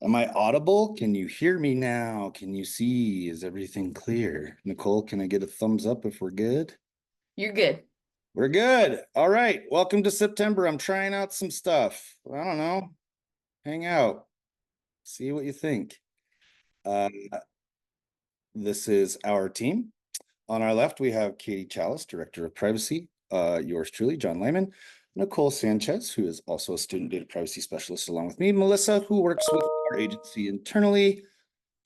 Am I audible? Can you hear me now? Can you see? Is everything clear? Nicole, can I get a thumbs up if we're good? You're good. We're good. All right. Welcome to September. I'm trying out some stuff. I don't know. Hang out. See what you think. Uh, this is our team. On our left, we have Katie Chalice, Director of Privacy. Yours truly, John Lyman. Nicole Sanchez, who is also a student data privacy specialist along with me. Melissa, who works with our agency internally.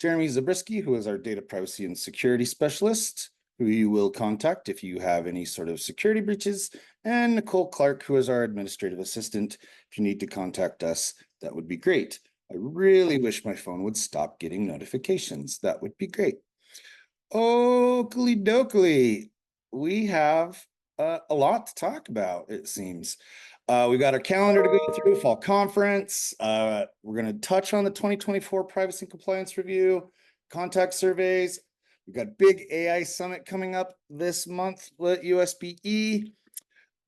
Jeremy Zabriskie, who is our data privacy and security specialist, who you will contact if you have any sort of security breaches, and Nicole Clark, who is our administrative assistant. If you need to contact us, that would be great. I really wish my phone would stop getting notifications. That would be great. Oakley dokley, we have a lot to talk about, it seems. We've got our calendar to go through, fall conference. We're going to touch on the 2024 privacy and compliance review, contact surveys. We've got big AI summit coming up this month with USPA.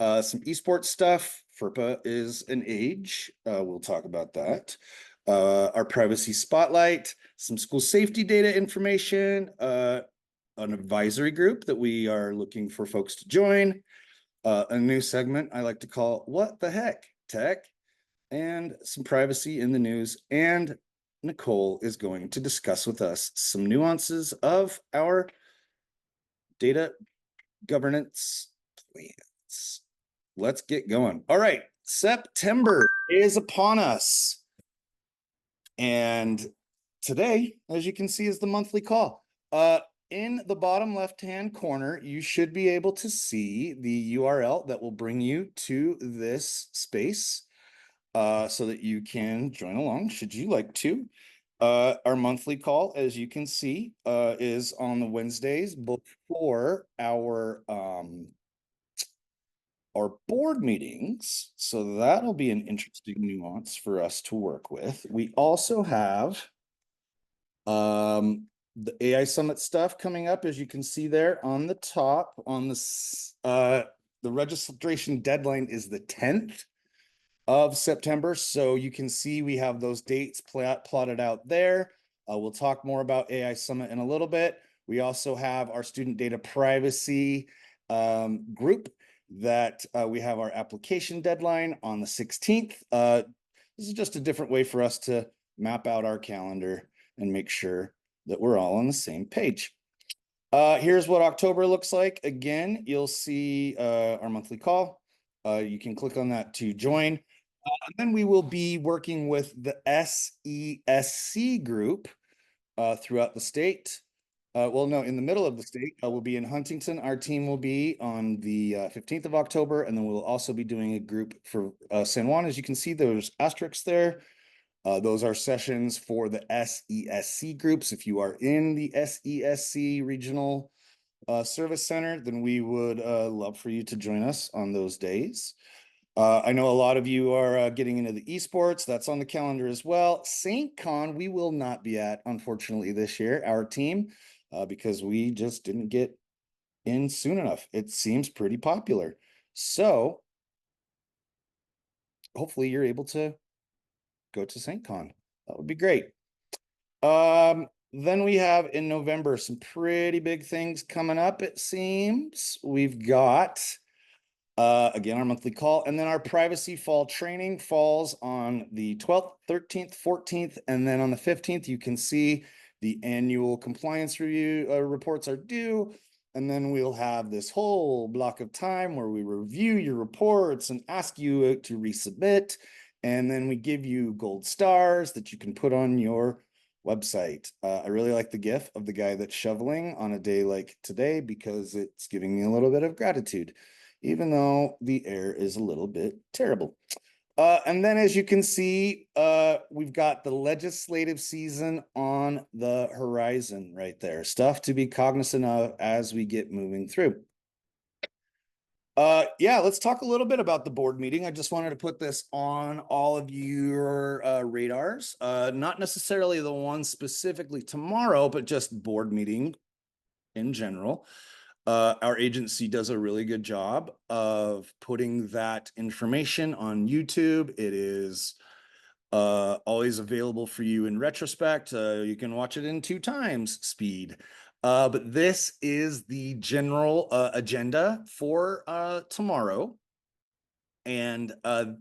Some esports stuff. FERPA is an age. We'll talk about that. Our privacy spotlight, some school safety data information, an advisory group that we are looking for folks to join, a new segment I like to call What the Heck Tech, and some privacy in the news. And Nicole is going to discuss with us some nuances of our data governance plans. Let's get going. All right, September is upon us. And today, as you can see, is the monthly call. In the bottom left-hand corner, you should be able to see the URL that will bring you to this space so that you can join along should you like to. Our monthly call, as you can see, is on the Wednesdays before our board meetings. So that'll be an interesting nuance for us to work with. We also have the AI Summit stuff coming up, as you can see there on the top. On the registration deadline is the 10th of September. So you can see we have those dates plotted out there. We'll talk more about AI Summit in a little bit. We also have our student data privacy group that we have our application deadline on the 16th. This is just a different way for us to map out our calendar and make sure that we're all on the same page. Here's what October looks like. Again, you'll see our monthly call. You can click on that to join. And then we will be working with the SESC group throughout the state. Well, no, in the middle of the state. We'll be in Huntington. Our team will be on the 15th of October, and then we'll also be doing a group for San Juan. As you can see, there's asterisks there. Those are sessions for the SESC groups. If you are in the SESC Regional Service Center, then we would love for you to join us on those days. I know a lot of you are getting into the esports. That's on the calendar as well. St. Con, we will not be at, unfortunately, this year, our team, because we just didn't get in soon enough. It seems pretty popular. So hopefully you're able to go to St. Con. That would be great. Then we have in November some pretty big things coming up, it seems. We've got again, our monthly call, and then our privacy fall training falls on the 12th, 13th, 14th, and then on the 15th, you can see the annual compliance review reports are due. And then we'll have this whole block of time where we review your reports and ask you to resubmit. And then we give you gold stars that you can put on your website. I really like the GIF of the guy that's shoveling on a day like today because it's giving me a little bit of gratitude, even though the air is a little bit terrible. And then as you can see, we've got the legislative season on the horizon right there. Stuff to be cognizant of as we get moving through. Yeah, let's talk a little bit about the board meeting. I just wanted to put this on all of your radars. Not necessarily the one specifically tomorrow, but just board meeting in general. Our agency does a really good job of putting that information on YouTube. It is Always available for you in retrospect. You can watch it in 2x speed. But this is the general agenda for tomorrow. And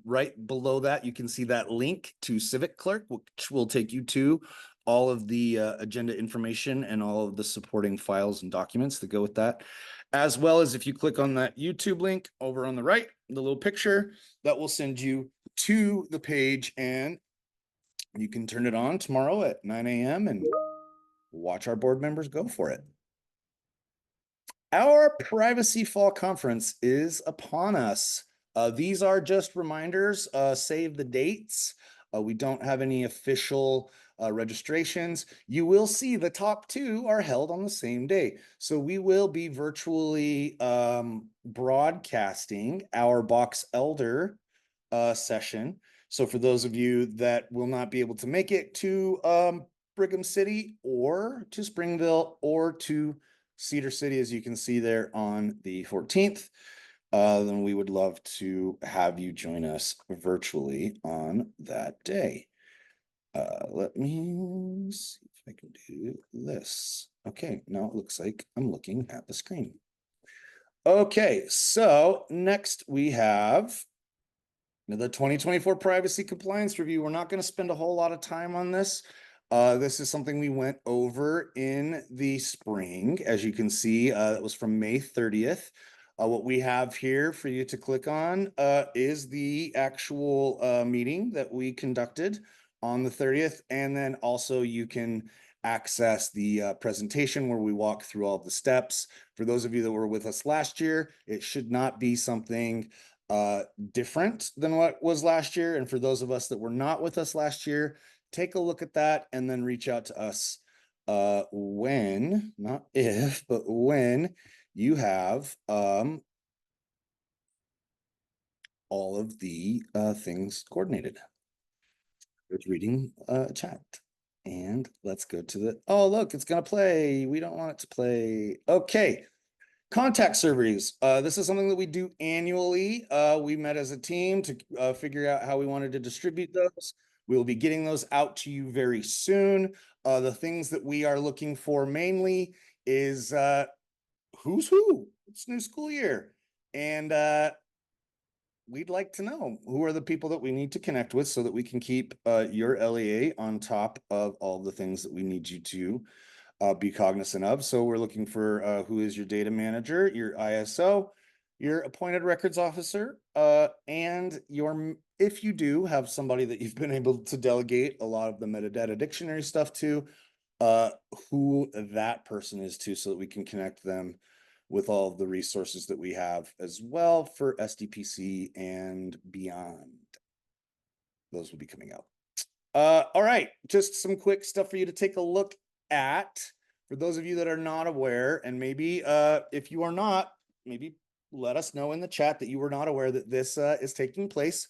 right below that, you can see that link to Civic Clerk, which will take you to all of the agenda information and all of the supporting files and documents that go with that. As well as if you click on that YouTube link over on the right, the little picture, that will send you to the page, and you can turn it on tomorrow at 9 a.m. and watch our board members go for it. Our Privacy Fall Conference is upon us. These are just reminders. Save the dates. We don't have any official registrations. You will see the top two are held on the same day. So we will be virtually broadcasting our Box Elder session. So for those of you that will not be able to make it to Brigham City or to Springville or to Cedar City, as you can see there on the 14th, then we would love to have you join us virtually on that day. Let me see if I can do this. Okay, now it looks like I'm looking at the screen. Okay, so next we have the 2024 Privacy Compliance Review. We're not going to spend a whole lot of time on this. This is something we went over in the spring. As you can see, it was from May 30th. What we have here for you to click on is the actual meeting that we conducted on the 30th. And then also you can access the presentation where we walk through all the steps. For those of you that were with us last year, it should not be something different than what was last year. And for those of us that were not with us last year, take a look at that and then reach out to us when, not if, but when you have all of the things coordinated. It's reading chat. And let's go to the, oh, look, it's going to play. We don't want it to play. Okay. Contact surveys. This is something that we do annually. We met as a team to figure out how we wanted to distribute those. We will be getting those out to you very soon. The things that we are looking for mainly is who's who. It's new school year. And we'd like to know who are the people that we need to connect with so that we can keep your LEA on top of all the things that we need you to be cognizant of. So we're looking for who is your data manager, your ISO, your appointed records officer, and your, if you do have somebody that you've been able to delegate a lot of the metadata dictionary stuff to, who that person is to, so that we can connect them with all of the resources that we have as well for SDPC and beyond. Those will be coming out. All right, just some quick stuff for you to take a look at. For those of you that are not aware, and maybe if you are not, maybe let us know in the chat that you were not aware that this is taking place.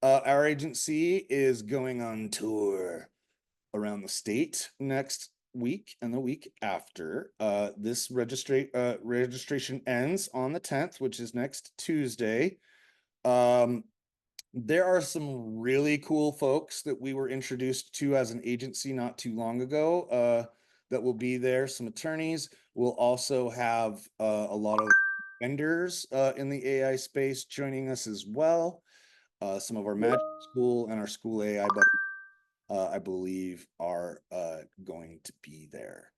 Our agency is going on tour around the state next week and the week after. This registration ends on the 10th, which is next Tuesday. There are some really cool folks that we were introduced to as an agency not too long ago that will be there. Some attorneys. We'll also have a lot of vendors in the AI space joining us as well. Some of our magic school and our school AI buddies, I believe, are going to be there.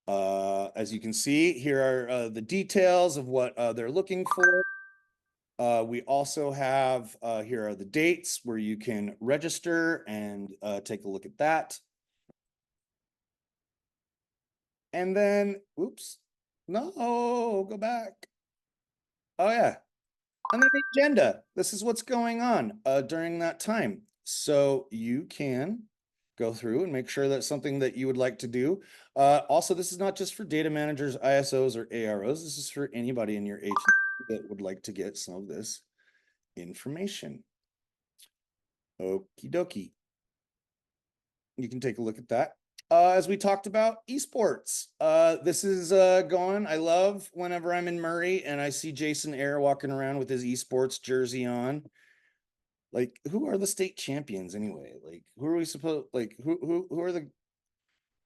As you can see, here are the details of what they're looking for. We also have, here are the dates where you can register and take a look at that. And then, oops, no, go back. Oh yeah. And then the agenda. This is what's going on during that time. So you can go through and make sure that's something that you would like to do. Also, this is not just for data managers, ISOs, or AROs. This is for anybody in your agency that would like to get some of this information. Okie dokie. You can take a look at that. As we talked about, esports. This is going. I love whenever I'm in Murray and I see Jason Ayer walking around with his esports jersey on. Like, who are the state champions anyway? Like, who are we supposed, like, who are the,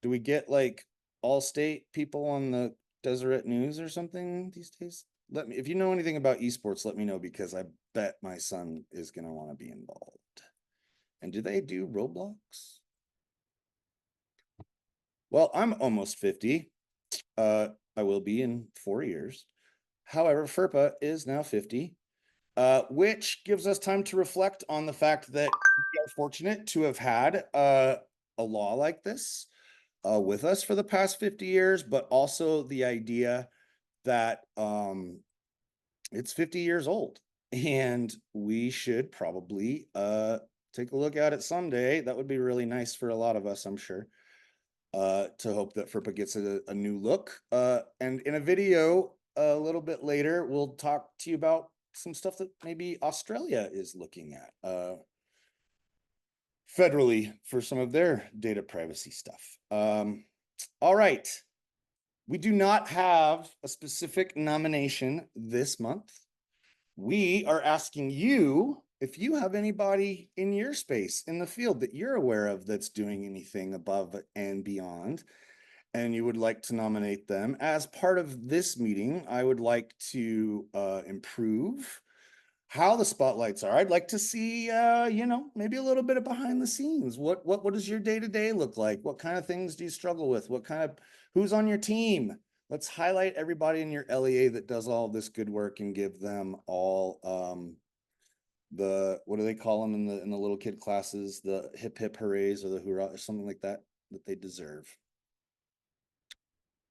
do we get like all state people on the Deseret News or something these days? Let me, if you know anything about esports, let me know, because I bet my son is going to want to be involved. And do they do Roblox? Well, I'm almost 50. I will be in 4 years. However, FERPA is now 50, which gives us time to reflect on the fact that we are fortunate to have had a law like this with us for the past 50 years, but also the idea that it's 50 years old and we should probably take a look at it someday. That would be really nice for a lot of us, I'm sure, to hope that FERPA gets a new look. And in a video a little bit later, we'll talk to you about some stuff that maybe Australia is looking at federally for some of their data privacy stuff. All right. We do not have a specific nomination this month. We are asking you if you have anybody in your space, in the field that you're aware of that's doing anything above and beyond, and you would like to nominate them. As part of this meeting, I would like to improve how the spotlights are. I'd like to see, maybe a little bit of behind the scenes. What does your day-to-day look like? What kind of things do you struggle with? Who's on your team? Let's highlight everybody in your LEA that does all this good work and give them all what do they call them in the little kid classes? The hip hip hoorays or the hoorah or something like that they deserve.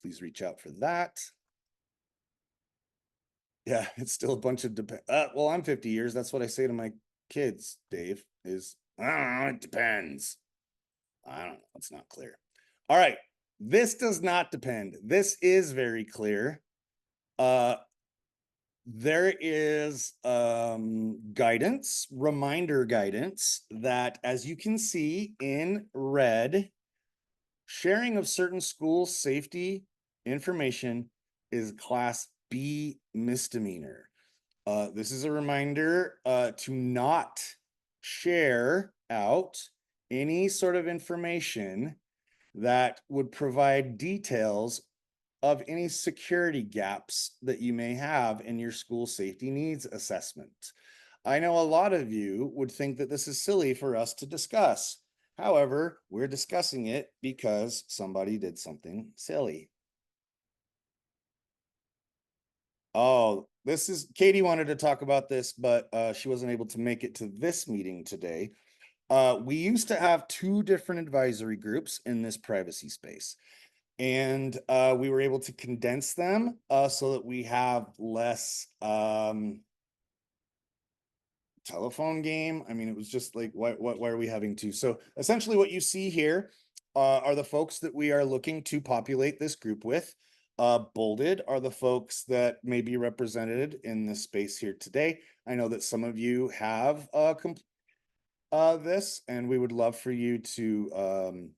Please reach out for that. Yeah, it's still a bunch of well, I'm 50 years. That's what I say to my kids, Dave, is, I don't know, it depends. I don't know. It's not clear. All right. This does not depend. This is very clear. There is guidance, reminder guidance, that, as you can see in red, sharing of certain school safety information is Class B misdemeanor. This is a reminder to not share out any sort of information that would provide details of any security gaps that you may have in your school safety needs assessment. I know a lot of you would think that this is silly for us to discuss. However, we're discussing it because somebody did something silly. Oh, this is, Katie wanted to talk about this, but she wasn't able to make it to this meeting today. We used to have 2 different advisory groups in this privacy space. And we were able to condense them so that we have less telephone game. I mean, it was just like, why are we having 2? So essentially what you see here are the folks that we are looking to populate this group with. Bolded are the folks that may be represented in this space here today. I know that some of you have this, and we would love for you to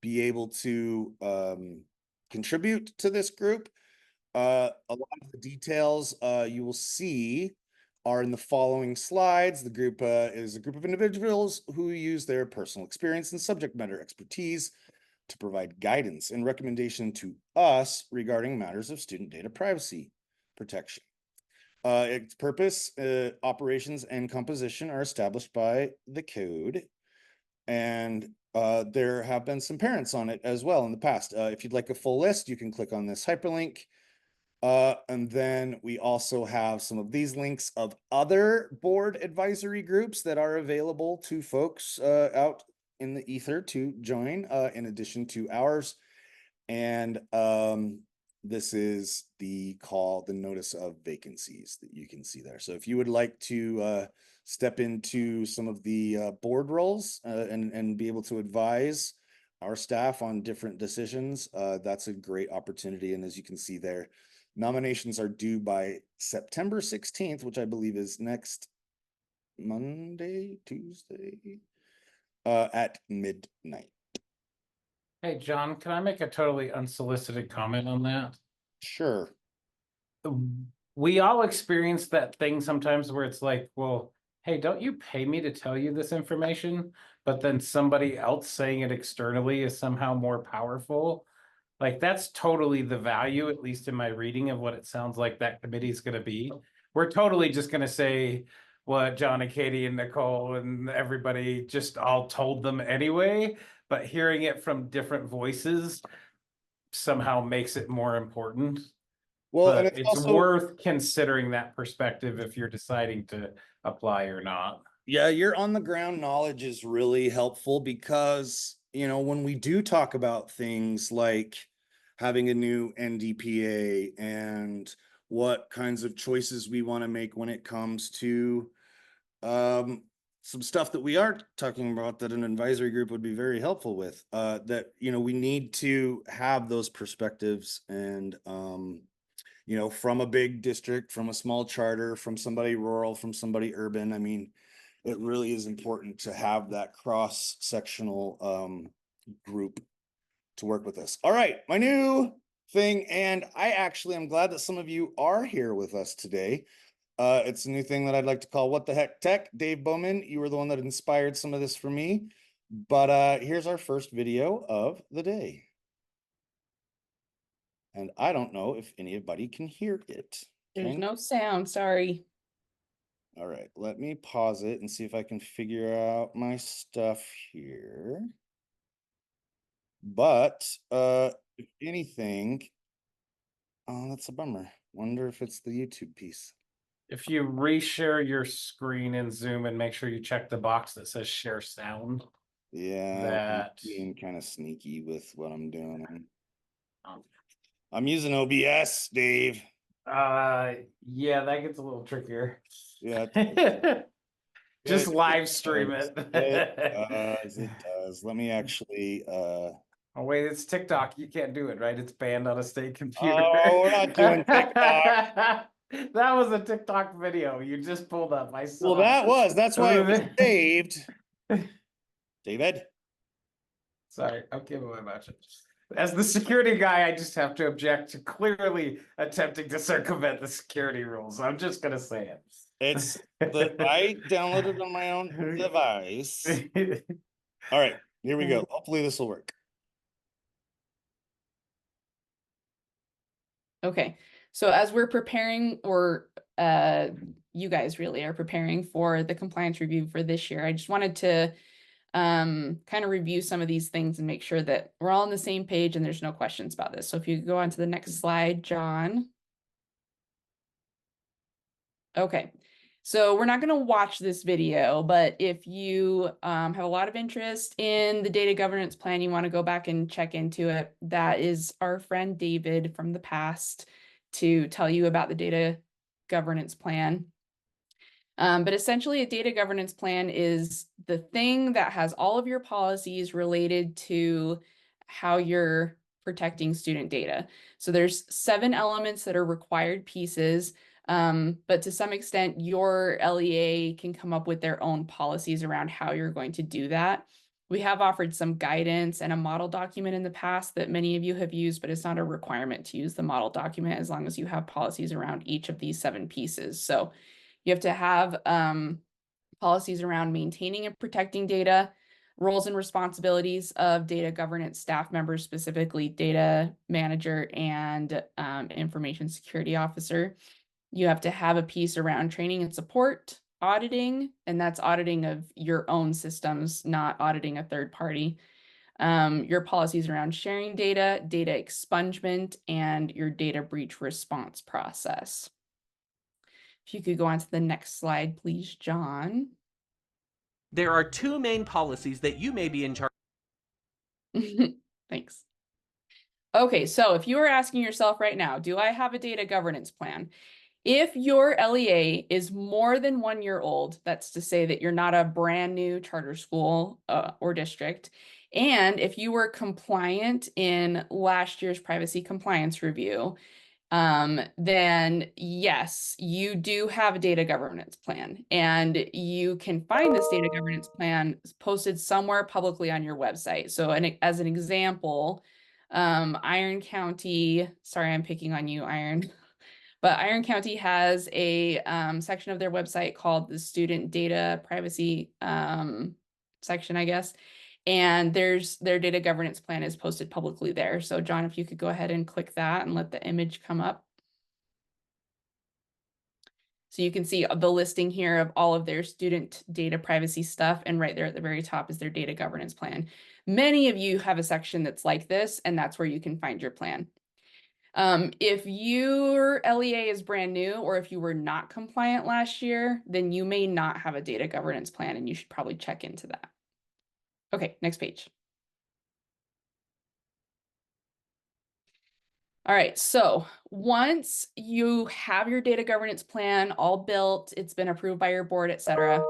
be able to contribute to this group. A lot of the details you will see are in the following slides. The group is a group of individuals who use their personal experience and subject matter expertise to provide guidance and recommendation to us regarding matters of student data privacy protection. Its purpose, operations, and composition are established by the code, and there have been some parents on it as well in the past. If you'd like a full list, you can click on this hyperlink. And then we also have some of these links of other board advisory groups that are available to folks out in the ether to join, in addition to ours. And this is the notice of vacancies that you can see there. So if you would like to step into some of the board roles and be able to advise our staff on different decisions, that's a great opportunity. And as you can see there, nominations are due by September 16th, which I believe is next Tuesday, at midnight. Hey, John, can I make a totally unsolicited comment on that? Sure. We all experience that thing sometimes where it's like, well, hey, don't you pay me to tell you this information? But then somebody else saying it externally is somehow more powerful. Like that's totally the value, at least in my reading of what it sounds like that committee is going to be. We're totally just going to say what John and Katie and Nicole and everybody just all told them anyway, but hearing it from different voices somehow makes it more important. Well, and But it's it's also, worth considering that perspective if you're deciding to apply or not. yeah, your on the ground knowledge is really helpful because, when we do talk about things like having a new NDPA and what kinds of choices we want to make when it comes to some stuff that we are talking about that an advisory group would be very helpful with, that, we need to have those perspectives and, from a big district, from a small charter, from somebody rural, from somebody urban. I mean, it really is important to have that cross-sectional group to work with us. All right, my new thing, and I actually am glad that some of you are here with us today. It's a new thing that I'd like to call What the Heck Tech. Dave Bowman, you were the one that inspired some of this for me. But here's our first video of the day. And I don't know if anybody can hear it. There's no sound, sorry. All right, let me pause it and see if I can figure out my stuff here. But if anything, oh, that's a bummer. Wonder if it's the YouTube piece. If you reshare your screen in Zoom and make sure you check the box that says share sound. Yeah, I'm being kind of sneaky with what I'm doing. I'm using OBS, Dave. Yeah, that gets a little trickier. Yeah. Just live stream it. It does. Let me actually Oh wait, it's TikTok. You can't do it, right? It's banned on a state computer. Oh, we're not doing TikTok. That was a TikTok video you just pulled up. I saw. Well, that's why it was saved. David. Sorry, okay, well, imagine. As the security guy, I just have to object to clearly attempting to circumvent the security rules. I'm just gonna say it. It's I downloaded on my own device. All right, here we go. Hopefully this will work. Okay, so as we're preparing, or you guys really are preparing for the compliance review for this year, I just wanted to kind of review some of these things and make sure that we're all on the same page and there's no questions about this. So if you go on to the next slide, John. Okay, so we're not going to watch this video, but if you have a lot of interest in the data governance plan, you want to go back and check into it. That is our friend David from the past to tell you about the data governance plan. But essentially, a data governance plan is the thing that has all of your policies related to how you're protecting student data. So there's 7 elements that are required pieces. But to some extent, your LEA can come up with their own policies around how you're going to do that. We have offered some guidance and a model document in the past that many of you have used, but it's not a requirement to use the model document as long as you have policies around each of these 7 pieces. So you have to have policies around maintaining and protecting data, roles and responsibilities of data governance staff members, specifically data manager and information security officer. You have to have a piece around training and support, auditing, and that's auditing of your own systems, not auditing a third party. Your policies around sharing data, data expungement, and your data breach response process. If you could go on to the next slide, please, John. There are 2 main policies that you may be in charge. Thanks. Okay, so if you are asking yourself right now, do I have a data governance plan? If your LEA is more than 1 year old, that's to say that you're not a brand new charter school or district, and if you were compliant in last year's privacy compliance review, then yes, you do have a data governance plan, and you can find this data governance plan posted somewhere publicly on your website. So as an example, Iron County, sorry, I'm picking on you, Iron. But Iron County has a section of their website called the Student Data Privacy section, I guess. And their data governance plan is posted publicly there. So John, if you could go ahead and click that and let the image come up. So you can see the listing here of all of their student data privacy stuff. And right there at the very top is their data governance plan. Many of you have a section that's like this, and that's where you can find your plan. If your LEA is brand new, or if you were not compliant last year, then you may not have a data governance plan, and you should probably check into that. Okay, next page. All right, so once you have your data governance plan all built, it's been approved by your board, etc.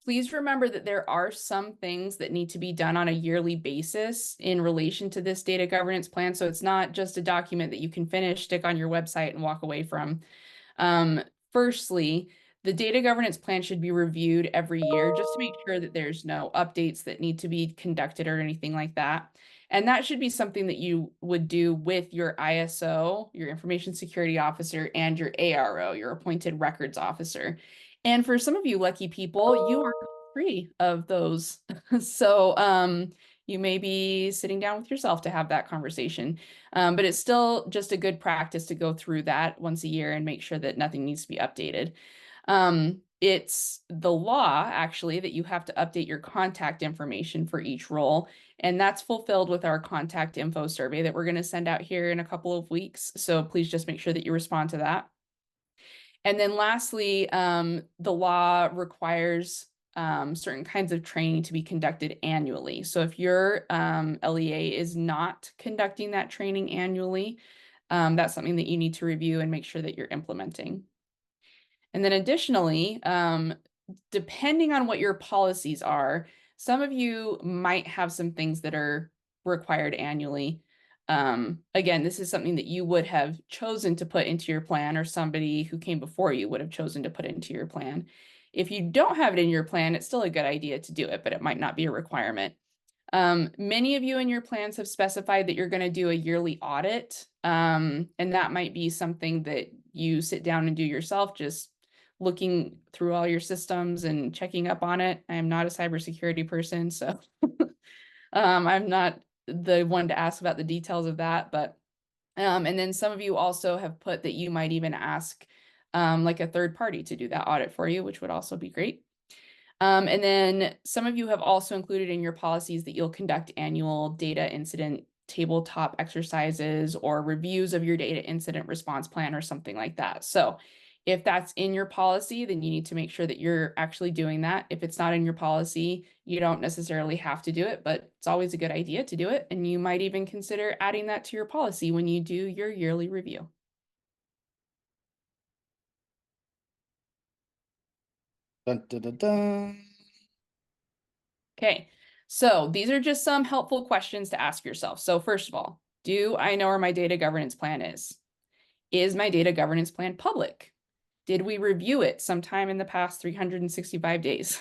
Please remember that there are some things that need to be done on a yearly basis in relation to this data governance plan. So it's not just a document that you can finish, stick on your website, and walk away from. Firstly, the data governance plan should be reviewed every year just to make sure that there's no updates that need to be conducted or anything like that. And that should be something that you would do with your ISO, your information security officer, and your ARO, your appointed records officer. And for some of you lucky people, you are free of those. So you may be sitting down with yourself to have that conversation. But it's still just a good practice to go through that once a year and make sure that nothing needs to be updated. It's the law, actually, that you have to update your contact information for each role. And that's fulfilled with our contact info survey that we're going to send out here in a couple of weeks. So please just make sure that you respond to that. And then lastly, the law requires certain kinds of training to be conducted annually. So if your LEA is not conducting that training annually, that's something that you need to review and make sure that you're implementing. And then additionally, depending on what your policies are, some of you might have some things that are required annually. Again, this is something that you would have chosen to put into your plan, or somebody who came before you would have chosen to put into your plan. If you don't have it in your plan, it's still a good idea to do it, but it might not be a requirement. Many of you in your plans have specified that you're going to do a yearly audit, and that might be something that you sit down and do yourself, just looking through all your systems and checking up on it. I am not a cybersecurity person, so I'm not the one to ask about the details of that. But and then some of you also have put that you might even ask like a third party to do that audit for you, which would also be great. And then some of you have also included in your policies that you'll conduct annual data incident tabletop exercises or reviews of your data incident response plan or something like that. So if that's in your policy, then you need to make sure that you're actually doing that. If it's not in your policy, you don't necessarily have to do it, but it's always a good idea to do it. And you might even consider adding that to your policy when you do your yearly review. Dun, dun, dun, dun. Okay, so these are just some helpful questions to ask yourself. So first of all, do I know where my data governance plan is? Is my data governance plan public? Did we review it sometime in the past 365 days?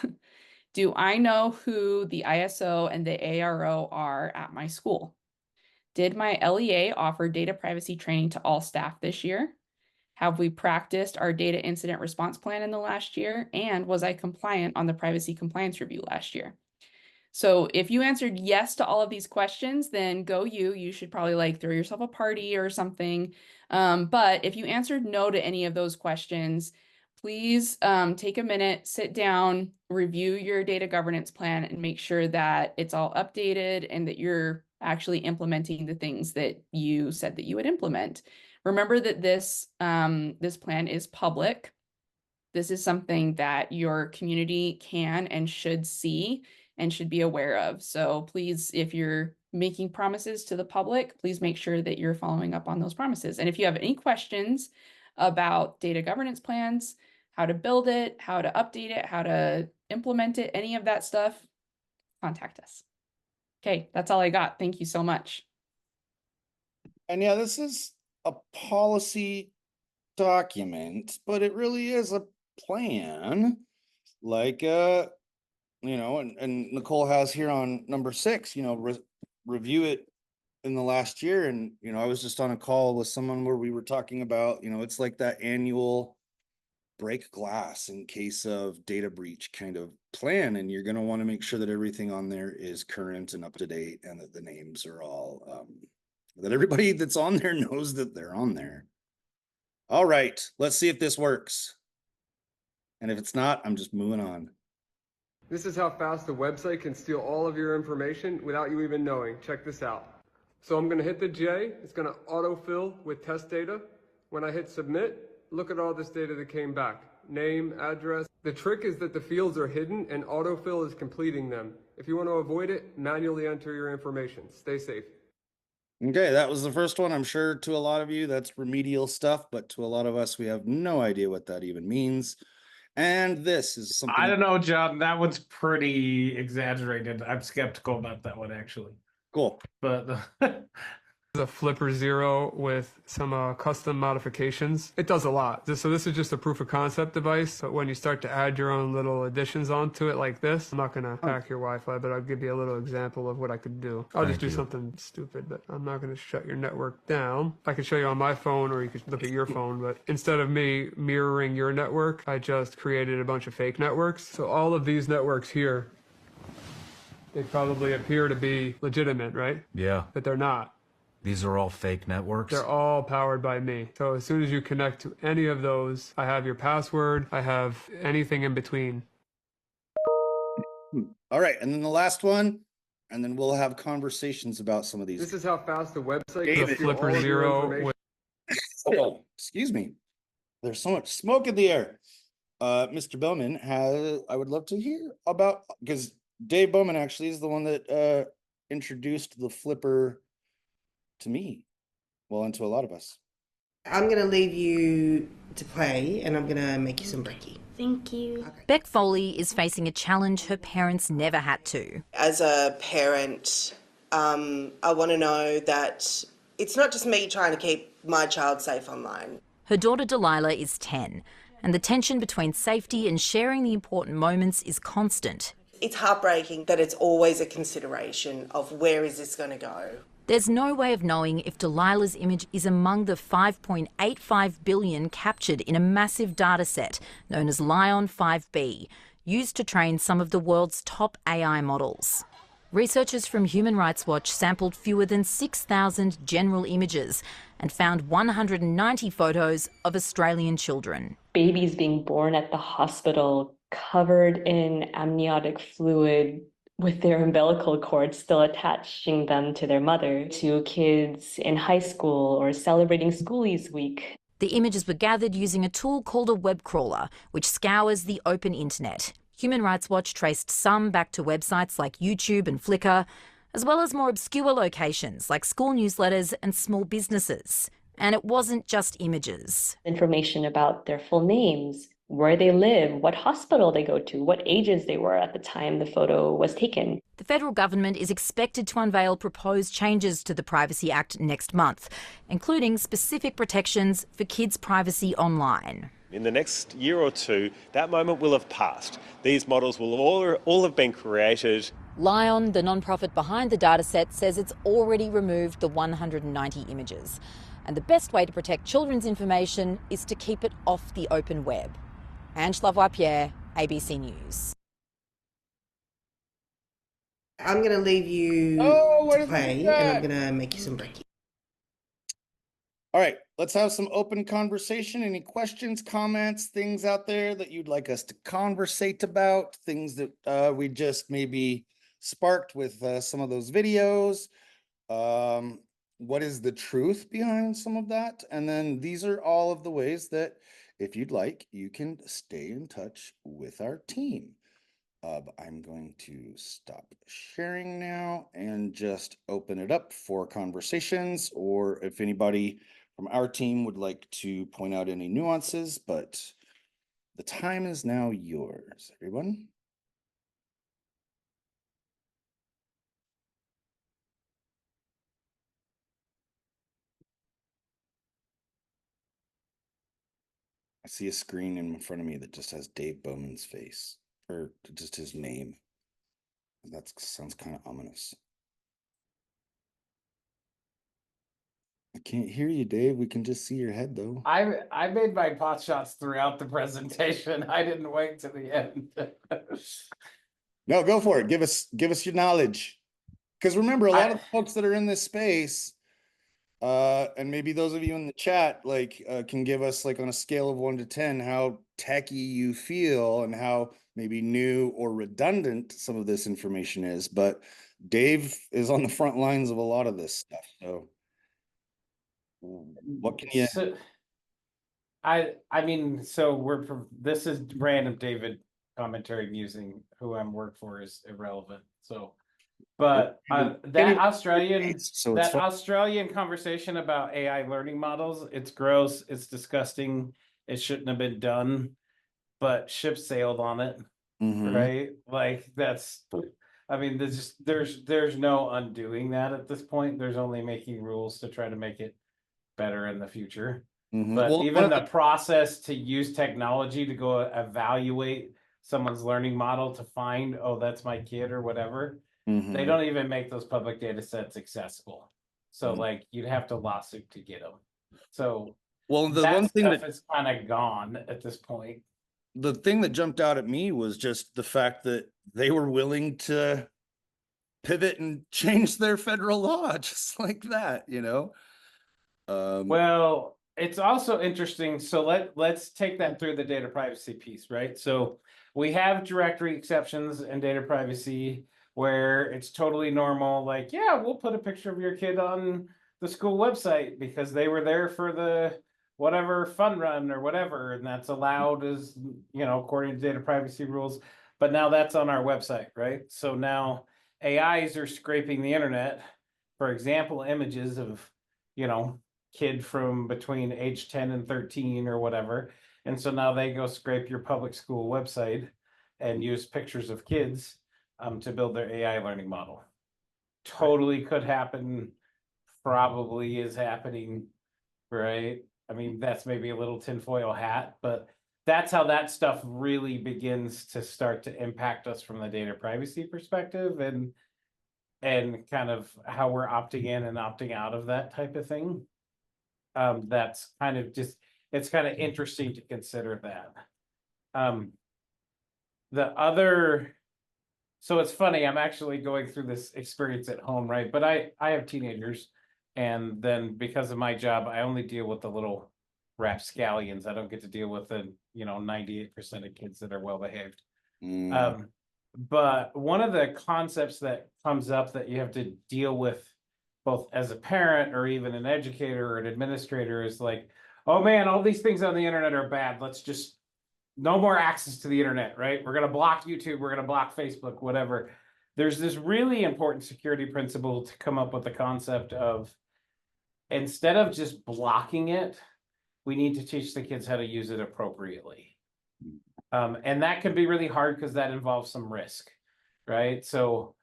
Do I know who the ISO and the ARO are at my school? Did my LEA offer data privacy training to all staff this year? Have we practiced our data incident response plan in the last year? And was I compliant on the privacy compliance review last year? So if you answered yes to all of these questions, then go you. You should probably like throw yourself a party or something. But if you answered no to any of those questions, please take a minute, sit down, review your data governance plan, and make sure that it's all updated and that you're actually implementing the things that you said that you would implement. Remember that this plan is public. This is something that your community can and should see and should be aware of. So please, if you're making promises to the public, please make sure that you're following up on those promises. And if you have any questions about data governance plans, how to build it, how to update it, how to implement it, any of that stuff, contact us. Okay, that's all I got. Thank you so much. And yeah, this is a policy document, but it really is a plan. Like, you know, and Nicole has here on number 6, you know, review it in the last year. And, I was just on a call with someone where we were talking about, it's like that annual break glass in case of data breach kind of plan. And you're going to want to make sure that everything on there is current and up to date, and that the names are all, that everybody that's on there knows that they're on there. All right, let's see if this works. And if it's not, I'm just moving on. This is how fast the website can steal all of your information without you even knowing. Check this out. So I'm going to hit the J. It's going to autofill with test data. When I hit submit, look at all this data that came back. Name, address. The trick is that the fields are hidden and autofill is completing them. If you want to avoid it, manually enter your information. Stay safe. Okay, that was the first one. I'm sure to a lot of you that's remedial stuff, but to a lot of us, we have no idea what that even means. And this is something. I don't know, John. That one's pretty exaggerated. I'm skeptical about that one, actually. Cool. But A Flipper Zero with some custom modifications. It does a lot. So this is just a proof of concept device, but when you start to add your own little additions onto it like this, I'm not going to hack your Wi-Fi, but I'll give you a little example of what I could do. I'll just do something stupid, but I'm not going to shut your network down. I can show you on my phone, or you could look at your phone, but instead of me mirroring your network, I just created a bunch of fake networks. So all of these networks here, they probably appear to be legitimate, right? Yeah. But they're not. These are all fake networks? They're all powered by me. So as soon as you connect to any of those, I have your password, I have anything in between. All right, and then the last one, and then we'll have conversations about some of these. This is how fast the website David. can steal all Flipper of your Zero information. Oh, excuse me. There's so much smoke in the air. Mr. Bowman I would love to hear about, because Dave Bowman actually is the one that introduced the Flipper to me, well, and to a lot of us. I'm going to leave you to play, and I'm going to make you some brekkie. Thank you. Okay. Beck Foley is facing a challenge her parents never had to. As a parent, I want to know that it's not just me trying to keep my child safe online. Her daughter Delilah is 10, and the tension between safety and sharing the important moments is constant. It's heartbreaking that it's always a consideration of where is this going to go. There's no way of knowing if Delilah's image is among the 5.85 billion captured in a massive data set known as Lion 5B, used to train some of the world's top AI models. Researchers from Human Rights Watch sampled fewer than 6,000 general images and found 190 photos of Australian children. Babies being born at the hospital covered in amniotic fluid, with their umbilical cord still attaching them to their mother, to kids in high school or celebrating Schoolies Week. The images were gathered using a tool called a web crawler, which scours the open internet. Human Rights Watch traced some back to websites like YouTube and Flickr, as well as more obscure locations like school newsletters and small businesses. And it wasn't just images. Information about their full names, where they live, what hospital they go to, what ages they were at the time the photo was taken. The federal government is expected to unveil proposed changes to the Privacy Act next month, including specific protections for kids' privacy online. In the next year or two, that moment will have passed. These models will all have been created. Lion, the non-profit behind the dataset, says it's already removed the 190 images. And the best way to protect children's information is to keep it off the open web. Ange Lavoie-Pierre, ABC News. I'm going to leave you to play, and I'm going to make you some brekkie. All right, let's have some open conversation. Any questions, comments, things out there that you'd like us to conversate about, things that we just maybe sparked with some of those videos. What is the truth behind some of that? And then these are all of the ways that, if you'd like, you can stay in touch with our team. I'm going to stop sharing now and just open it up for conversations, or if anybody from our team would like to point out any nuances, but the time is now yours, everyone. I see a screen in front of me that just has Dave Bowman's face, or just his name. That sounds kind of ominous. I can't hear you, Dave. We can just see your head though. I made my pot shots throughout the presentation. I didn't wait to the end. No, go for it. Give us your knowledge. Because remember, a lot of I- the folks that are in this space, and maybe those of you in the chat, like, can give us, like, on a scale of 1 to 10, how techy you feel and how maybe new or redundant some of this information is. But Dave is on the front lines of a lot of this stuff. So what can you? So, I mean, so this is random David commentary musing. Who I'm work for is irrelevant. So, but that Australian So it's fun. Australian conversation about AI learning models, it's gross, it's disgusting, it shouldn't have been done, but ship sailed on it, Mhm. right? Like that's, I mean, there's no undoing that at this point. There's only making rules to try to make it better in the future. Mhm. But Well, even the process to use technology to go evaluate someone's learning model to find, oh, that's my kid or whatever, they Mhm. don't even make those public data sets accessible. So Mhm. like you'd have to lawsuit to get them. So Well, the that one thing stuff that is kind of gone at this point. the thing that jumped out at me was just the fact that they were willing to pivot and change their federal law just like that, you know? Well, it's also interesting. So let's take that through the data privacy piece, right? So we have directory exceptions and data privacy where it's totally normal. Like, yeah, we'll put a picture of your kid on the school website because they were there for the whatever fun run or whatever, and that's allowed as, you know, according to data privacy rules. But now that's on our website, right? So now AIs are scraping the internet, for example, images of, you know, kid from between age 10 and 13 or whatever. And so now they go scrape your public school website and use pictures of kids to build their AI learning model. Totally could happen, probably is happening, right? I mean, that's maybe a little tinfoil hat, but that's how that stuff really begins to start to impact us from the data privacy perspective and kind of how we're opting in and opting out of that type of thing. That's kind of just, it's kind of interesting to consider that. The other, so it's funny, I'm actually going through this experience at home, right? But I have teenagers, and then because of my job, I only deal with the little rapscallions. I don't get to deal with the, you know, 98% of kids that are well behaved. But one of the concepts that comes up that you have to deal with both as a parent or even an educator or an administrator is like, oh man, all these things on the internet are bad. Let's just no more access to the internet, right? We're going to block YouTube, we're going to block Facebook, whatever. There's this really important security principle to come up with the concept of instead of just blocking it, we need to teach the kids how to use it appropriately. And that can be really hard because that involves some risk, right? So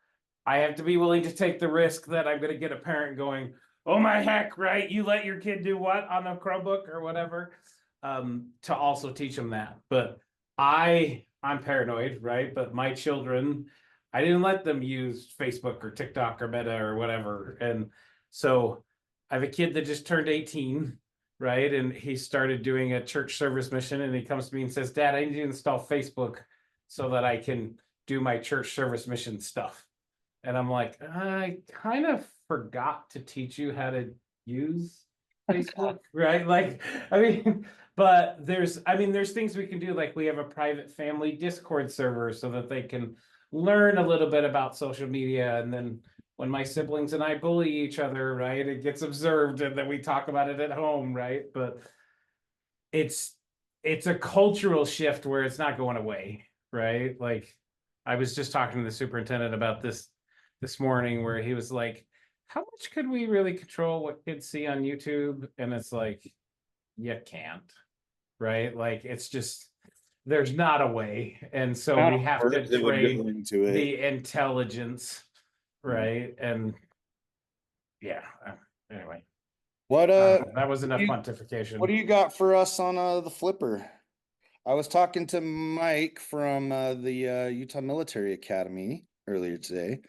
I have to be willing to take the risk that I'm going to get a parent going, oh my heck, right? You let your kid do what on a Chromebook or whatever, to also teach them that. But I'm paranoid, right? But my children, I didn't let them use Facebook or TikTok or Meta or whatever. And so I have a kid that just turned 18, right? And he started doing a church service mission, and he comes to me and says, Dad, I need to install Facebook so that I can do my church service mission stuff. And I'm like, I kind of forgot to teach you how to use Facebook, right? Like, I mean, but there's things we can do. Like we have a private family Discord server so that they can learn a little bit about social media. And then when my siblings and I bully each other, right, it gets observed and then we talk about it at home, right? But it's a cultural shift where it's not going away, right? Like I was just talking to the superintendent about this morning where he was like, how much could we really control what kids see on YouTube? And it's like, you can't, right? Like it's just, there's not a way. And so we have to train the intelligence, right? And yeah, anyway. What that was enough pontification. What do you got for us on the flipper? I was talking to Mike from the Utah Military Academy earlier today,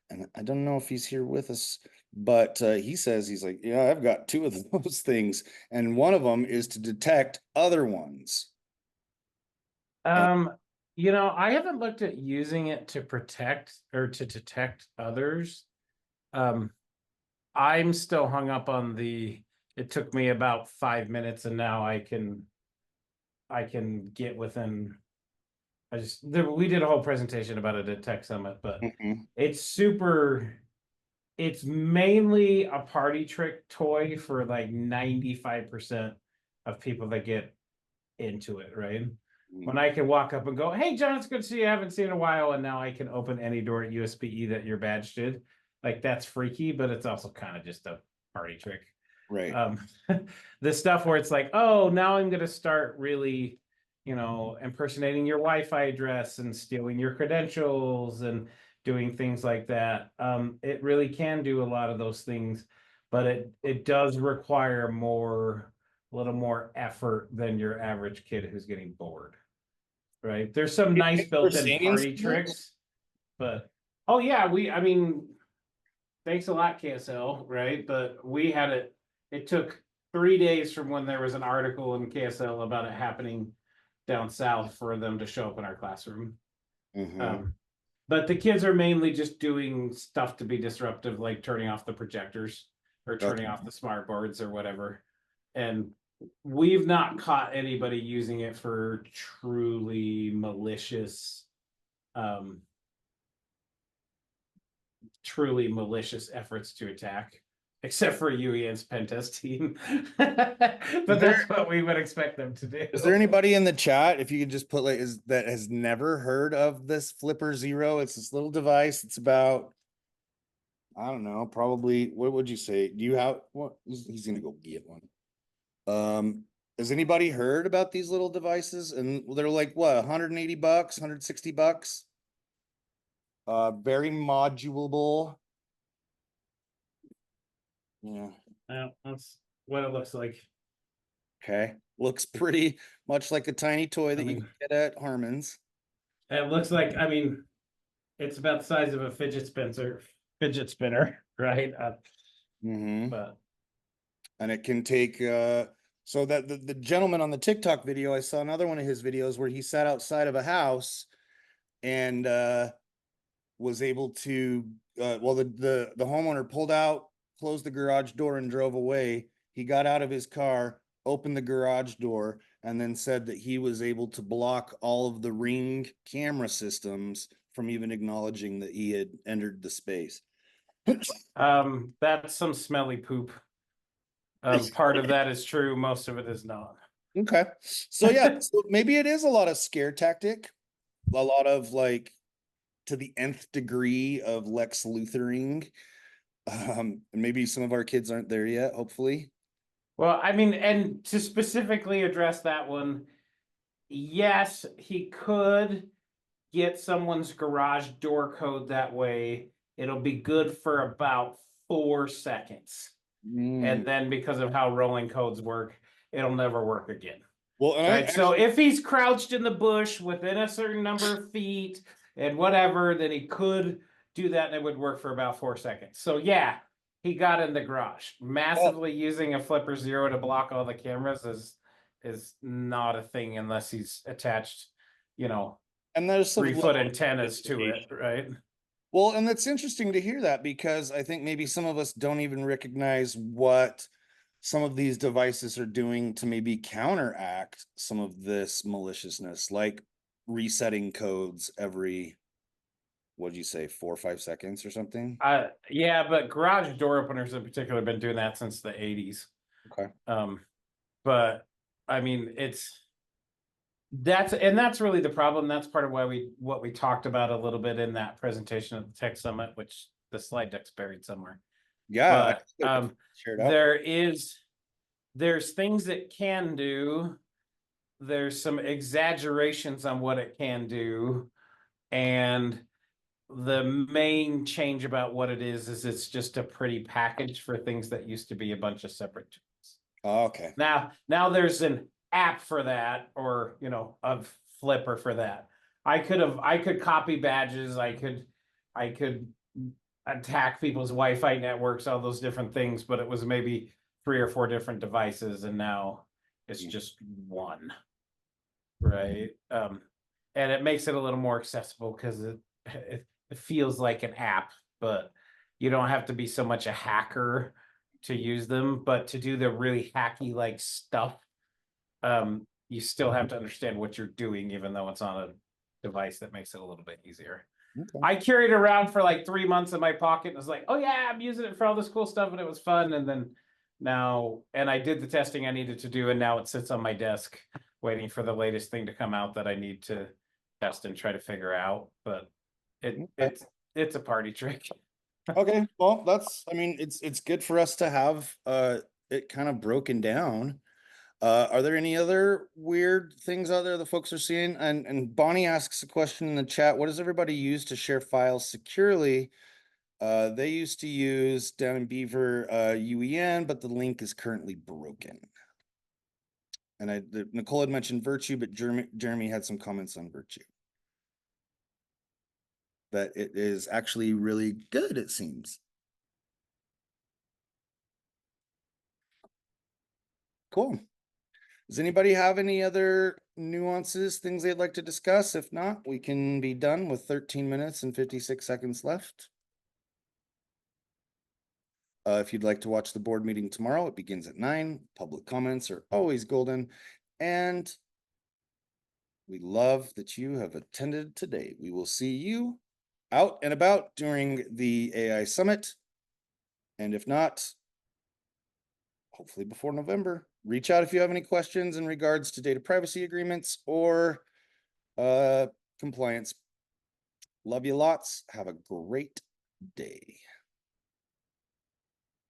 and I don't know if he's here with us, but he says he's like, yeah, I've got 2 of those things, and one of them is to detect other ones. You know, I haven't looked at using it to protect or to detect others. I'm still hung up on it took me about 5 minutes and now I can get within. We did a whole presentation about it at Tech Summit, but Mhm. it's mainly a party trick toy for like 95% of people that get into it, right? When I can walk up and go, hey, John, it's good to see you. I haven't seen in a while. And now I can open any door at USPA that your badge did. Like, that's freaky, but it's also kind of just a party trick. Right. The stuff where it's like, oh, now I'm going to start really, you know, impersonating your Wi-Fi address and stealing your credentials and doing things like that. It really can do a lot of those things, but it does require a little more effort than your average kid who's getting bored. Right? There's some nice built-in party tricks, but oh yeah, I mean, thanks a lot, KSL, right? But we had it took 3 days from when there was an article in KSL about it happening down south for them to show up in our classroom. But the kids are mainly just doing stuff to be disruptive, like turning off the projectors or turning off the smart boards or whatever. And we've not caught anybody using it for truly malicious efforts to attack, except for UEN's pen test team. But that's what we would expect them to do. Is there anybody in the chat, if you could just put like, that has never heard of this Flipper Zero? It's this little device. It's about, I don't know, probably, what would you say? Do you have what? He's gonna go get one. Has anybody heard about these little devices? And they're like, what, $180, $160? Very modulable. Yeah. That's what it looks like. Okay. Looks pretty much like a tiny toy that you can get at Harmon's. It looks like, I mean, it's about the size of a fidget spinner, right? But and it can take so that the gentleman on the TikTok video, I saw another one of his videos where he sat outside of a house and was able to well, the homeowner pulled out, closed the garage door and drove away. He got out of his car, opened the garage door, and then said that he was able to block all of the Ring camera systems from even acknowledging that he had entered the space. That's some smelly poop. Part of that is true, most of it is not. Okay. So yeah, so maybe it is a lot of scare tactic, a lot of like to the nth degree of Lex Luthering. And maybe some of our kids aren't there yet, hopefully. Well, I mean, and to specifically address that one, yes, he could get someone's garage door code that way. It'll be good for about 4 seconds. And then because of how rolling codes work, it'll never work again. Well, right? So if he's crouched in the bush within a certain number of feet and whatever, then he could do that and it would work for about 4 seconds. So yeah, he got in the garage. Massively using a Flipper Zero to block all the cameras is not a thing unless he's attached, you know, and there's 3-foot antennas to it, right? Well, and that's interesting to hear that because I think maybe some of us don't even recognize what some of these devices are doing to maybe counteract some of this maliciousness, like resetting codes every, what'd you say, 4 or 5 seconds or something? Yeah, but garage door openers in particular have been doing that since the 80s. Okay. But I mean, that's really the problem. That's part of why what we talked about a little bit in that presentation at the Tech Summit, which the slide deck's buried somewhere. Yeah. But there's things it can do. There's some exaggerations on what it can do. And the main change about what it is it's just a pretty package for things that used to be a bunch of separate tools. Oh, okay. Now there's an app for that, or you know, a flipper for that. I could copy badges. I could attack people's Wi-Fi networks, all those different things, but it was maybe 3 or 4 different devices, and now it's just one, right? And it makes it a little more accessible because it feels like an app, but you don't have to be so much a hacker to use them. But to do the really hacky like stuff, you still have to understand what you're doing, even though it's on a device that makes it a little bit easier. Okay. I carried it around for like 3 months in my pocket and was like, oh yeah, I'm using it for all this cool stuff, and it was fun. And then now, and I did the testing I needed to do, and now it sits on my desk waiting for the latest thing to come out that I need to test and try to figure out. But it's a party trick. Okay, well, I mean, it's good for us to have it kind of broken down. Are there any other weird things out there that folks are seeing? And Bonnie asks a question in the chat: what does everybody use to share files securely? They used to use down in Beaver UEN, but the link is currently broken. And Nicole had mentioned Virtue, but Jeremy had some comments on Virtue. That it is actually really good, it seems. Cool. Does anybody have any other nuances, things they'd like to discuss? If not, we can be done with 13 minutes and 56 seconds left. If you'd like to watch the board meeting tomorrow, it begins at 9. Public comments are always golden. And we love that you have attended today. We will see you out and about during the AI Summit. And if not, hopefully before November. Reach out if you have any questions in regards to data privacy agreements or compliance. Love you lots. Have a great day.